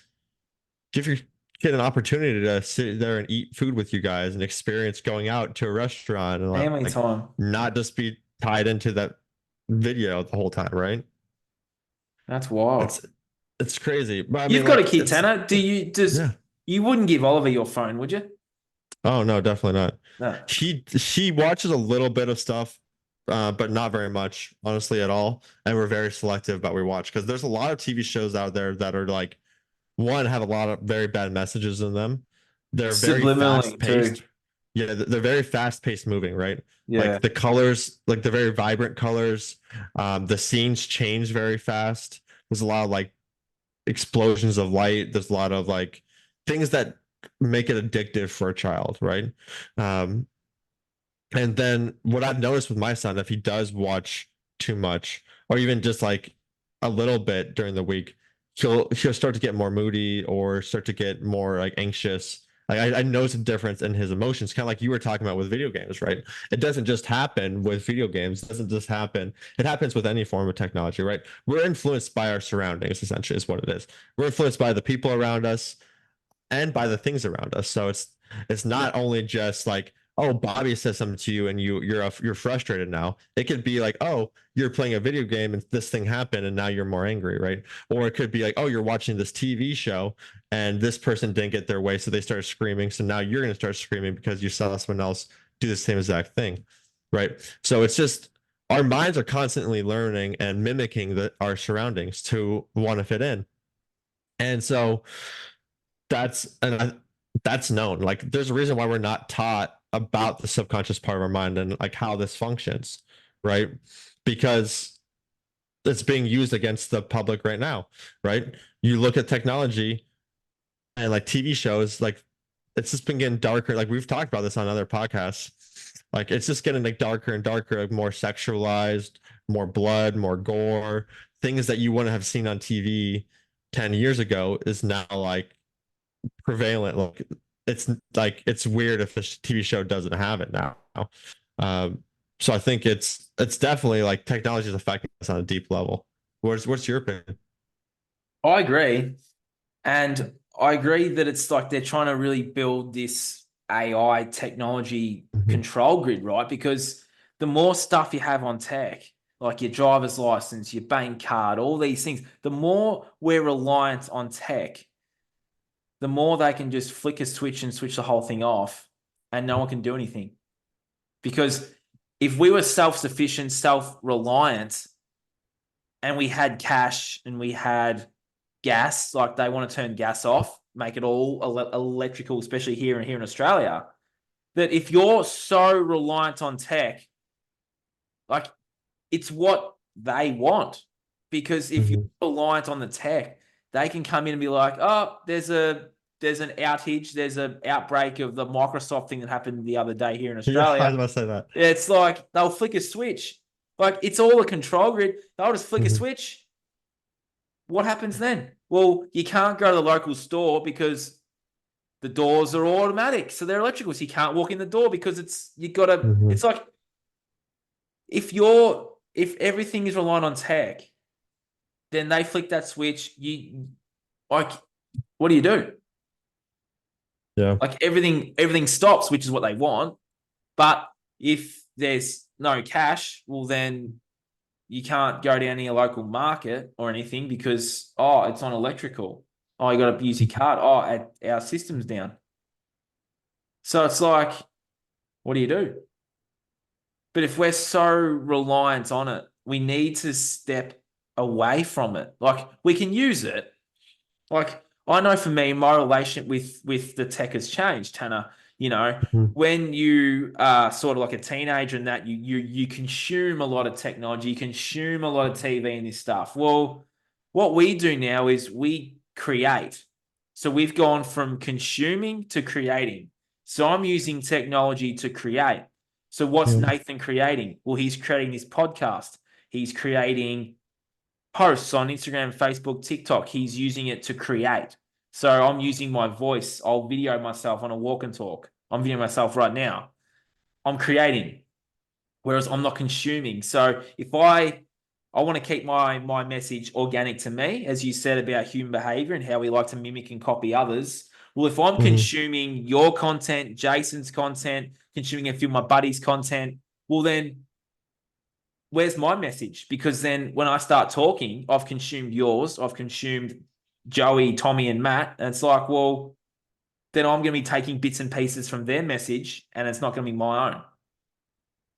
give your kid an opportunity to sit there and eat food with you guys and experience going out to a restaurant and Family like time. not just be tied into that video the whole time, right? That's wild. It's crazy. But I You've mean, got a like, kid, Tanner. yeah. You wouldn't give Oliver your phone, would you? Oh no, definitely not. No. She watches a little bit of stuff, but not very much, honestly, at all. And we're very selective about what we watch, because there's a lot of TV shows out there that are like, one, have a lot of very bad messages in them. They're very fast Subliminally too. paced. Yeah, they're very fast paced moving, right? Yeah. Like the colors, like the very vibrant colors. The scenes change very fast. There's a lot of like explosions of light. There's a lot of like things that make it addictive for a child, right? Um, and then what I've noticed with my son, if he does watch too much, or even just like a little bit during the week, he'll start to get more moody or start to get more like anxious. Like I notice a difference in his emotions, kind of like you were talking about with video games, right? It doesn't just happen with video games. It doesn't just happen. It happens with any form of technology, right? We're influenced by our surroundings, essentially, is what it is. We're influenced by the people around us and by the things around us. So it's not only just like, oh, Bobby says something to you and you're frustrated now. It could be like, oh, you're playing a video game and this thing happened and now you're more angry, right? Or it could be like, oh, you're watching this TV show and this person didn't get their way, so they started screaming. So now you're going to start screaming because you saw someone else do the same exact thing, right? So it's just our minds are constantly learning and mimicking our surroundings to want to fit in. And so that's known. Like there's a reason why we're not taught about the subconscious part of our mind and like how this functions, right? Because it's being used against the public right now, right? You look at technology and like TV shows, like it's just been getting darker. Like we've talked about this on other podcasts. Like it's just getting like darker and darker, like more sexualized, more blood, more gore, things that you wouldn't have seen on TV 10 years ago is now like prevalent. Like it's weird if a TV show doesn't have it now. Um, so I think it's definitely like technology is affecting us on a deep level. What's your opinion? I agree. And I agree that it's like they're trying to really build this AI technology Mhm. control grid, right? Because the more stuff you have on tech, like your driver's license, your bank card, all these things, the more we're reliant on tech, the more they can just flick a switch and switch the whole thing off and no one can do anything. Because if we were self-sufficient, self-reliant, and we had cash and we had gas, like they want to turn gas off, make it all electrical, especially here in Australia, that if you're so reliant on tech, like it's what they want. Because if you're Mhm. reliant on the tech, they can come in and be like, oh, there's an outage, there's an outbreak of the Microsoft thing that happened the other day here in Yeah, I Australia. was about to say that. It's like they'll flick a switch. Like it's all a control grid. They'll just flick a Mhm. switch. What happens then? Well, you can't go to the local store because the doors are automatic. So they're electrical. So you can't walk in the door because Mhm. it's like if everything is reliant on tech, then they flick that switch. You like what do you do? Yeah. Like everything stops, which is what they want. But if there's no cash, well then you can't go to any local market or anything because it's on electrical. Oh, you got to use your card. Oh, our system's down. So it's like, what do you do? But if we're so reliant on it, we need to step away from it. Like we can use it. Like I know for me, my relationship with the tech has changed, Tanner. You know, Mhm. when you are sort of like a teenager and that you consume a lot of technology, you consume a lot of TV and this stuff. Well, what we do now is we create. So we've gone from consuming to creating. So I'm using technology to create. So what's Yeah. Nathan creating? Well, he's creating this podcast. He's creating posts on Instagram, Facebook, TikTok. He's using it to create. So I'm using my voice. I'll video myself on a walk and talk. I'm videoing myself right now. I'm creating, whereas I'm not consuming. So if I want to keep my message organic to me, as you said about human behavior and how we like to mimic and copy others. Well, if I'm Mhm. consuming your content, Jason's content, consuming a few of my buddies' content, well then where's my message? Because then when I start talking, I've consumed yours, I've consumed Joey, Tommy, and Matt. And it's like, well, then I'm going to be taking bits and pieces from their message and it's not going to be my own.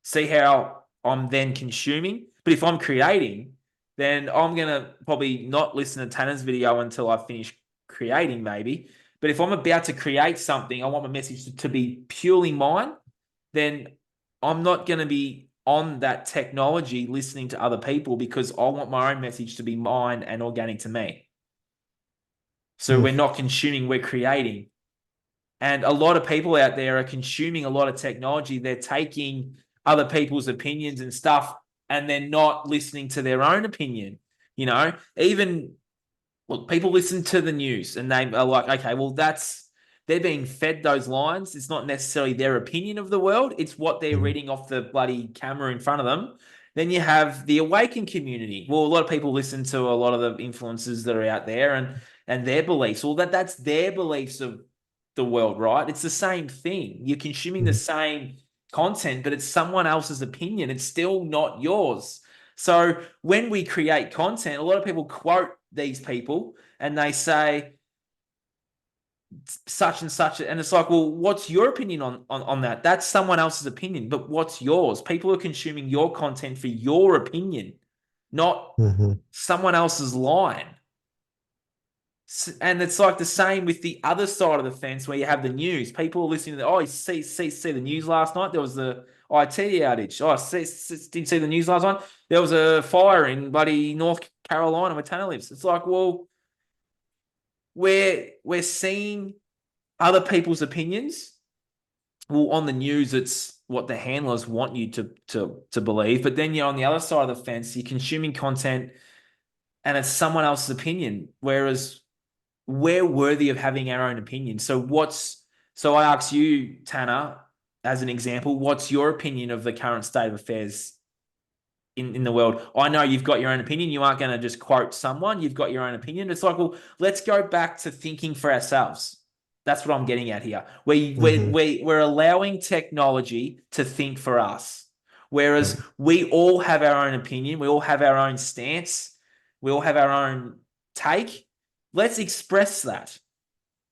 See how I'm then consuming? But if I'm creating, then I'm going to probably not listen to Tanner's video until I finish creating, maybe. But if I'm about to create something, I want my message to be purely mine, then I'm not going to be on that technology listening to other people because I want my own message to be mine and organic to me. So we're Mhm. not consuming, we're creating. And a lot of people out there are consuming a lot of technology. They're taking other people's opinions and stuff and they're not listening to their own opinion. You know, even look, people listen to the news and they are like, okay, well, they're being fed those lines. It's not necessarily their opinion of the world, it's what they're Mhm. reading off the bloody camera in front of them. Then you have the awakened community. Well, a lot of people listen to a lot of the influencers that are out there and their beliefs. Well, that's their beliefs of the world, right? It's the same thing. You're consuming the Mhm. same content, but it's someone else's opinion. It's still not yours. So when we create content, a lot of people quote these people and they say such and such, and it's like, well, what's your opinion on that? That's someone else's opinion, but what's yours? People are consuming your content for your opinion, not Mhm. someone else's line. And it's like the same with the other side of the fence where you have the news. People are listening to you see the news last night. There was the IT outage. Did you see the news last night? There was a fire in bloody North Carolina where Tanner lives. It's like, well, we're seeing other people's opinions. Well, on the news, it's what the handlers want you to believe. But then you're on the other side of the fence, you're consuming content and it's someone else's opinion. Whereas we're worthy of having our own opinion. So I ask you, Tanner, as an example, what's your opinion of the current state of affairs in the world? I know you've got your own opinion. You aren't going to just quote someone. You've got your own opinion. It's like, well, let's go back to thinking for ourselves. That's what I'm getting at here. We're allowing technology to think for us. Right. Whereas we all have our own opinion. We all have our own stance. We all have our own take. Let's express that.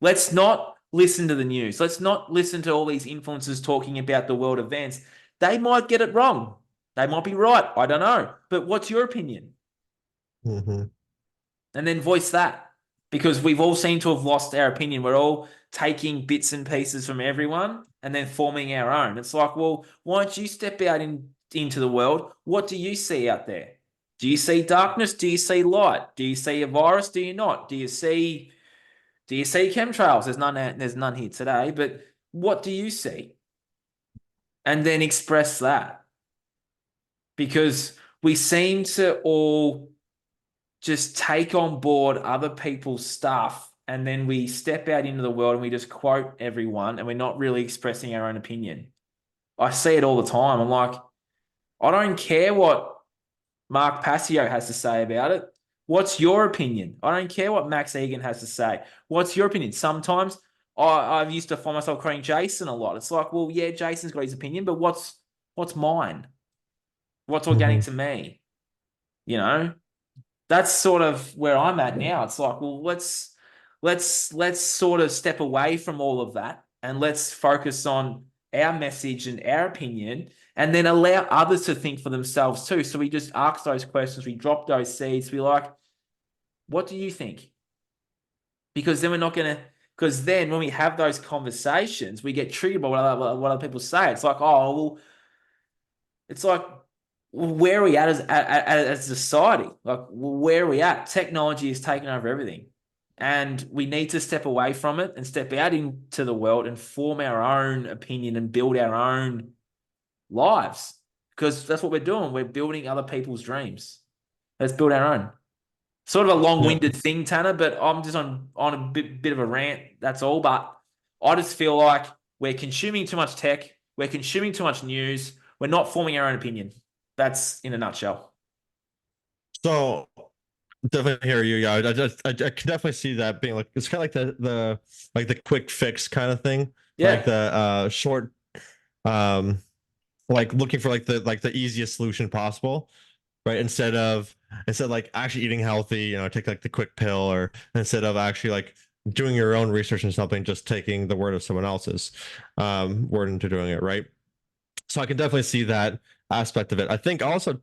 Let's not listen to the news. Let's not listen to all these influencers talking about the world events. They might get it wrong. They might be right. I don't know. But what's your opinion? Mm-hmm. And then voice that. Because we've all seemed to have lost our opinion. We're all taking bits and pieces from everyone and then forming our own. It's like, well, why don't you step out into the world? What do you see out there? Do you see darkness? Do you see light? Do you see a virus? Do you not? Do you see chemtrails? There's none here today, but what do you see? And then express that. Because we seem to all just take on board other people's stuff, and then we step out into the world and we just quote everyone, and we're not really expressing our own opinion. I see it all the time. I'm like, I don't care what Mark Passio has to say about it. What's your opinion? I don't care what Max Egan has to say. What's your opinion? Sometimes I've used to find myself quoting Jason a lot. It's like, well, yeah, Jason's got his opinion, but what's mine? What's organic to me? You know? That's sort of where I'm at now. It's like, well, let's sort of step away from all of that and let's focus on our message and our opinion, and then allow others to think for themselves too. So we just ask those questions, we drop those seeds, we like, what do you think? Because then we're not gonna. Because then when we have those conversations, we get triggered by what other people say. It's like, oh, well, it's like, where are we at as a society? Like, where are we at? Technology is taking over everything. And we need to step away from it and step out into the world and form our own opinion and build our own lives. Because that's what we're doing. We're building other people's dreams. Let's build our own. Sort of a Yeah. long-winded thing, Tanner, but I'm just on a bit of a rant. That's all. But I just feel like we're consuming too much tech. We're consuming too much news. We're not forming our own opinion. That's in a nutshell. So definitely hear you. Yeah, I can definitely see that being like it's kind of like the like the quick fix kind of thing, like Yeah. the short um like looking for like the easiest solution possible, right? Instead like actually eating healthy, take like the quick pill, or instead of actually like doing your own research on something, just taking the word of someone else's word into doing it, right? So I can definitely see that aspect of it. I think also,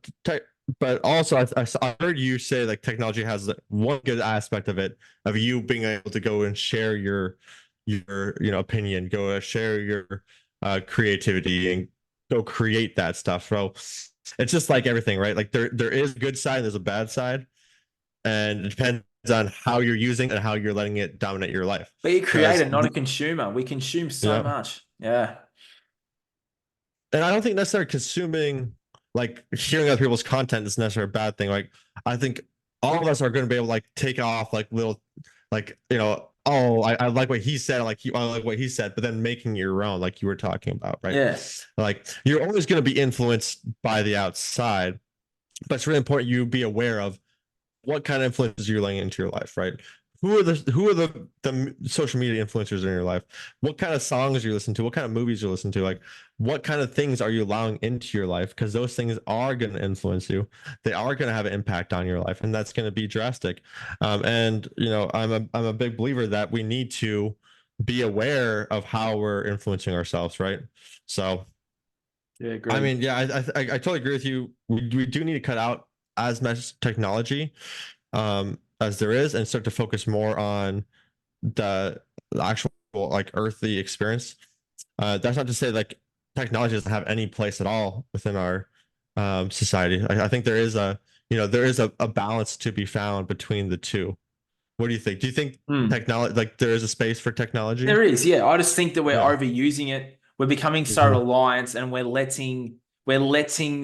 but also I heard you say like technology has one good aspect of it, of you being able to go and share your opinion, go share your creativity, and go create that stuff. So it's just like everything, right? Like there is a good side, there's a bad side, and it depends on how you're using and how you're letting it dominate your life. Be a Because creator, not a consumer. We consume so yeah, much. Yeah. and I don't think necessarily consuming, like hearing other people's content, is necessarily a bad thing. Like I think all of us are going to be able to like take off like little, like oh, I like what he said, I like what he said, but then making your own, like you were talking about, right? Yeah. Like you're always going to be influenced by the outside, but it's really important you be aware of what kind of influences you're letting into your life, right? Who are the social media influencers in your life? What kind of songs you listen to? What kind of movies you listen to? Like, what kind of things are you allowing into your life? Because those things are going to influence you. They are going to have an impact on your life, and that's going to be drastic. And I'm a big believer that we need to be aware of how we're influencing ourselves, right? So Yeah, I agreed. mean, yeah, I totally agree with you. We do need to cut out as much technology as there is, and start to focus more on the actual like earthly experience. That's not to say like technology doesn't have any place at all within our society. I think there is a balance to be found between the two. What do you think? Do you think Hmm. technology, like there is a space for technology? There is, yeah. I just think that we're Yeah. overusing it. We're becoming so Hmm. reliant, and we're letting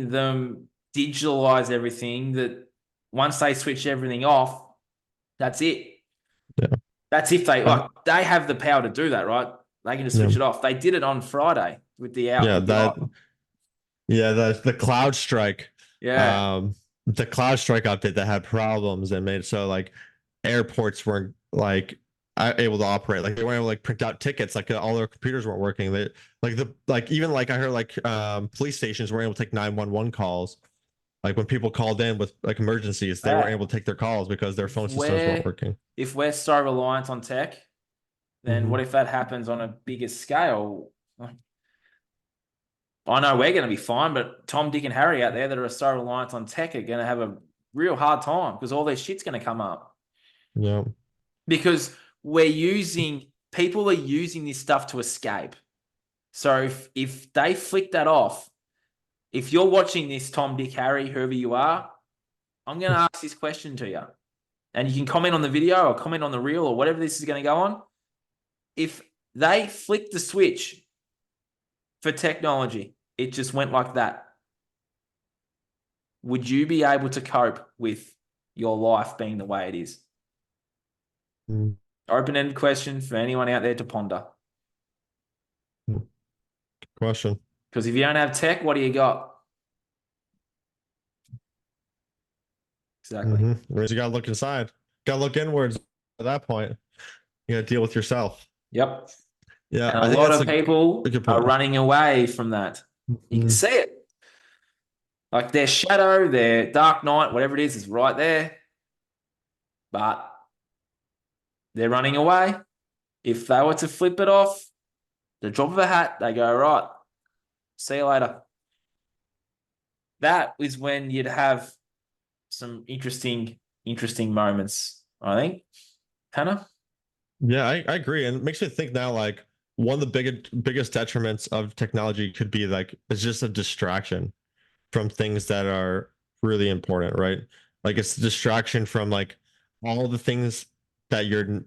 them digitalize everything that once they switch everything off, that's it. Yeah. That's if they have the power to do that, right? They can just switch it off. They did it on Friday with the out. Yeah, With the, the cloud strike. yeah. The cloud strike update that had problems and made so like airports weren't like able to operate. Like they weren't able to like print out tickets. Like all their computers weren't working. They even like I heard like police stations weren't able to take 911 calls. Like when people called in with like emergencies, they weren't able to take their calls because their phone systems weren't working. If we're so reliant on tech, then what if that happens on a bigger scale? I know we're going to be fine, but Tom, Dick, and Harry out there that are so reliant on tech are going to have a real hard time because all their shit's going to come up. Yeah. Because people are using this stuff to escape. So if they flick that off, if you're watching this, Tom, Dick, Harry, whoever you are, I'm going to ask this question to you. And you can comment on the video or comment on the reel or whatever this is going to go on. If they flick the switch for technology, it just went like that, would you be able to cope with your life being the way it is? Open-ended question for anyone out there to ponder. Question. Because if you don't have tech, what do you got? Exactly. You got to look inside. Got to look inwards at that point. You got to deal with yourself. Yep. Yeah. And a lot of people are running away from that. You can see it. Like their shadow, their dark night, whatever it is right there. But they're running away. If they were to flip it off, the drop of a hat, they go, right, see you later. That is when you'd have some interesting moments, I think. Tanner? Yeah, I agree. And it makes me think now, like, one of the biggest detriments of technology could be like it's just a distraction from things that are really important, right? Like it's a distraction from like all the things that you're at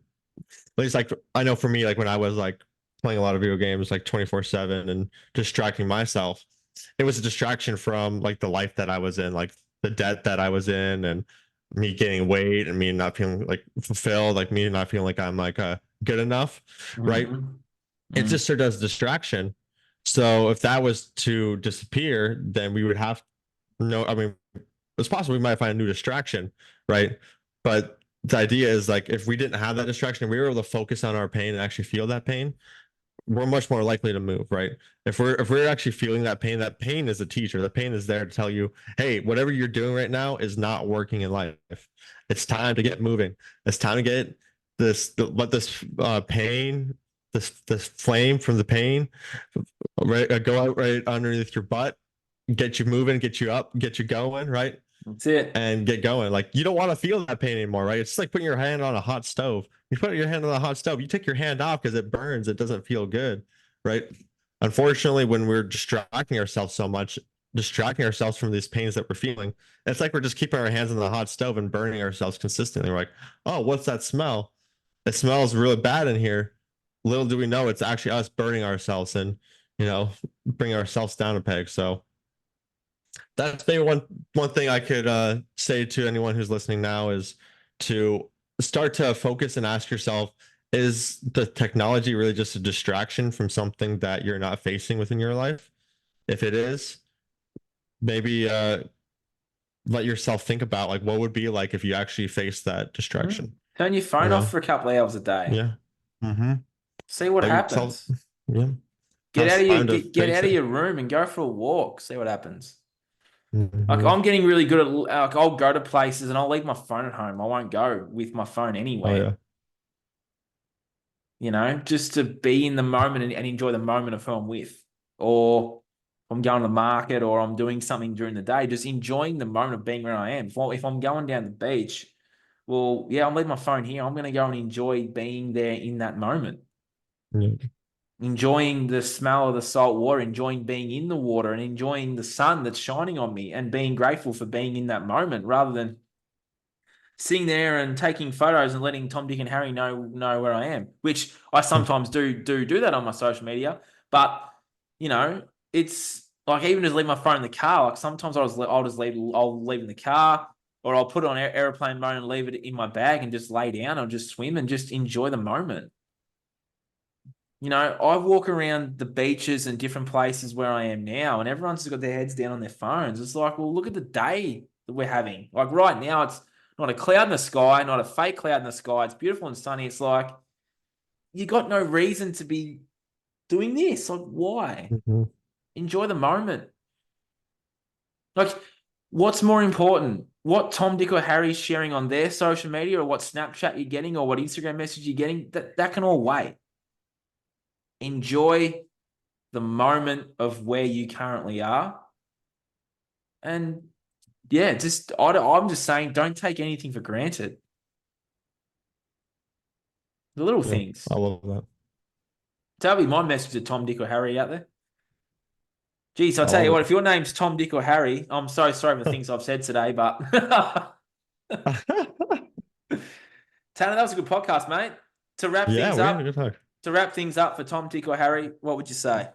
least like I know for me, like when I was like playing a lot of video games like 24/7 and distracting myself, it was a distraction from like the life that I was in, like the debt that I was in and me gaining weight and me not feeling like fulfilled, like me not feeling like I'm like good enough, right? It just served as a distraction. So if that was to disappear, then we would have no, I mean, it's possible we might find a new distraction, right? But the idea is like if we didn't have that distraction, we were able to focus on our pain and actually feel that pain, we're much more likely to move, right? If we're actually feeling that pain is a teacher. The pain is there to tell you, hey, whatever you're doing right now is not working in life. It's time to get moving. It's time to get let this pain, this flame from the pain, right, go out right underneath your butt, get you moving, get you up, get you going, right? That's it. And get going. Like you don't want to feel that pain anymore, right? It's just like putting your hand on a hot stove. You put your hand on a hot stove, you take your hand off because it burns, it doesn't feel good, right? Unfortunately, when we're distracting ourselves so much, distracting ourselves from these pains that we're feeling, it's like we're just keeping our hands on the hot stove and burning ourselves consistently. We're like, oh, what's that smell? It smells really bad in here. Little do we know it's actually us burning ourselves and bringing ourselves down a peg. So that's maybe one thing I could say to anyone who's listening now is to start to focus and ask yourself, is the technology really just a distraction from something that you're not facing within your life? If it is, maybe let yourself think about like what would be like if you actually face that distraction. Turn your phone off for a couple of hours a day. Yeah. See what happens. Yeah. Get out of your room and go for a walk. See what happens. Like Mm-hmm. I'm getting really good at like I'll go to places and I'll leave my phone at home. I won't go with my phone anywhere. Just to be in the moment and enjoy the moment of who I'm with. Or if I'm going to the market or I'm doing something during the day, just enjoying the moment of being where I am. If I'm going down the beach, well, yeah, I'm leaving my phone here. I'm going to go and enjoy being there in that moment. Yeah. Enjoying the smell of the salt water, enjoying being in the water and enjoying the sun that's shining on me and being grateful for being in that moment rather than sitting there and taking photos and letting Tom, Dick, and Harry know where I am, which I sometimes do that on my social media. But, it's like even just leave my phone in the car. Like sometimes I'll leave in the car or I'll put it on airplane mode and leave it in my bag and just lay down or just swim and just enjoy the moment. You know, I walk around the beaches and different places where I am now, and everyone's just got their heads down on their phones. It's like, well, look at the day that we're having. Like right now, it's not a cloud in the sky, not a fake cloud in the sky. It's beautiful and sunny. It's like, you got no reason to be doing this. Like, why? Mhm. Enjoy the moment. Like, what's more important? What Tom, Dick, or Harry's sharing on their social media, or what Snapchat you're getting, or what Instagram message you're getting? That can all wait. Enjoy the moment of where you currently are. And yeah, I'm just saying, don't take anything for granted. The little Yeah, things. I love that. That'll be my message to Tom, Dick, or Harry out there. Geez, I'll I tell you love what, if your name's Tom, Dick, or Harry, I'm so sorry for the things I've said today, but it. Tanner, that was a good podcast, mate. To wrap Yeah, things we had a good up, talk. for Tom, Dick, or Harry, what would you say?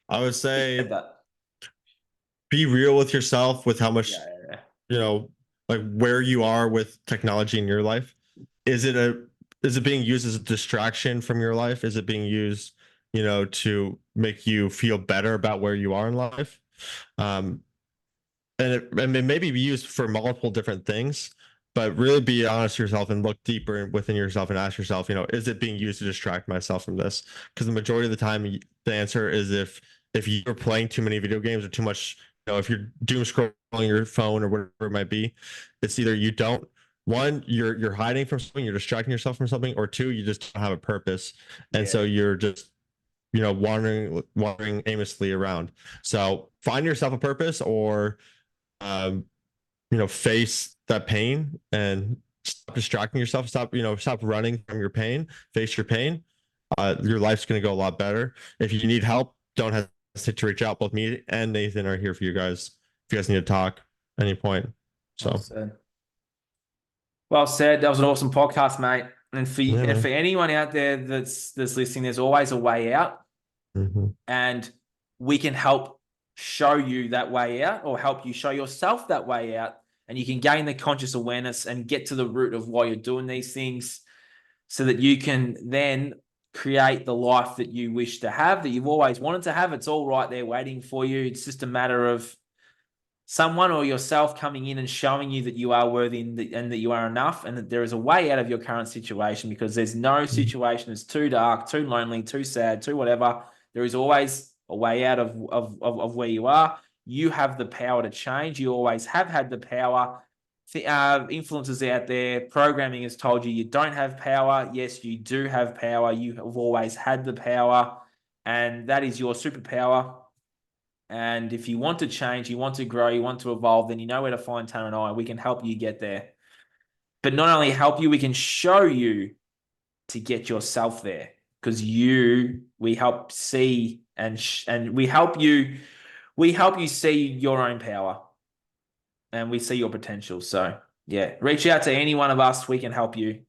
I would You said say that. be real with yourself with how Yeah, much, yeah, you know, like where you are with technology in your life. Is it a is it being used as a distraction from your life? Is it being used, to make you feel better about where you are in life? Um, and it may be used for multiple different things, but really be honest with yourself and look deeper within yourself and ask yourself, is it being used to distract myself from this? Because the majority of the time, the answer is if you're playing too many video games or too much, if you're doom scrolling your phone or whatever it might be, it's either you don't. One, you're hiding from something, you're distracting yourself from something, or two, you just don't have a purpose, and yeah. so you're just wandering aimlessly around. So find yourself a purpose, or um, face that pain and stop distracting yourself. Stop running from your pain. Face your pain. Your life's going to go a lot better. If you need help, don't hesitate to reach out. Both me and Nathan are here for you guys. If you guys need to talk at any point. Well So said. Well said. That was an awesome podcast, mate. And yeah, for man. anyone out there that's listening, there's always a way out, Mm-hmm. and we can help show you that way out, or help you show yourself that way out, and you can gain the conscious awareness and get to the root of why you're doing these things, so that you can then create the life that you wish to have, that you've always wanted to have. It's all right there waiting for you. It's just a matter of someone or yourself coming in and showing you that you are worthy and that you are enough, and that there is a way out of your current situation, because there's no situation that's too dark, too lonely, too sad, too whatever. There is always a way out of where you are. You have the power to change. You always have had the power. Influencers out there, programming has told you you don't have power. Yes, you do have power. You have always had the power, and that is your superpower. And if you want to change, you want to grow, you want to evolve, then you know where to find Tanner and I. We can help you get there. But not only help you, we can show you to get yourself there, because we help see and we help you see your own power, and we see your potential. So yeah, reach out to any one of us. We can help you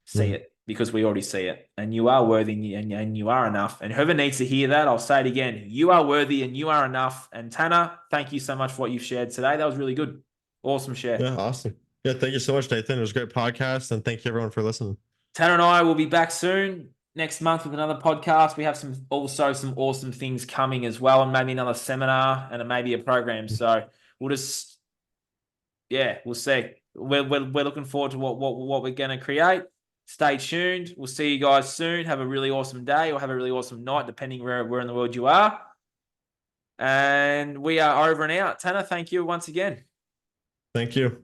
see Mm-hmm. it, because we already see it, and you are worthy, and you are enough. And whoever needs to hear that, I'll say it again: you are worthy and you are enough. And Tanner, thank you so much for what you've shared today. That was really good. Awesome share. Yeah, awesome. Yeah, thank you so much, Nathan. It was a great podcast, and thank you everyone for listening. Tanner and I will be back soon next month with another podcast. We have some awesome things coming as well, and maybe another seminar and maybe a program. So we'll just, yeah, we'll see. We're looking forward to what we're going to create. Stay tuned. We'll see you guys soon. Have a really awesome day, or have a really awesome night, depending where in the world you are. And we are over and out. Tanner, thank you once again. Thank you.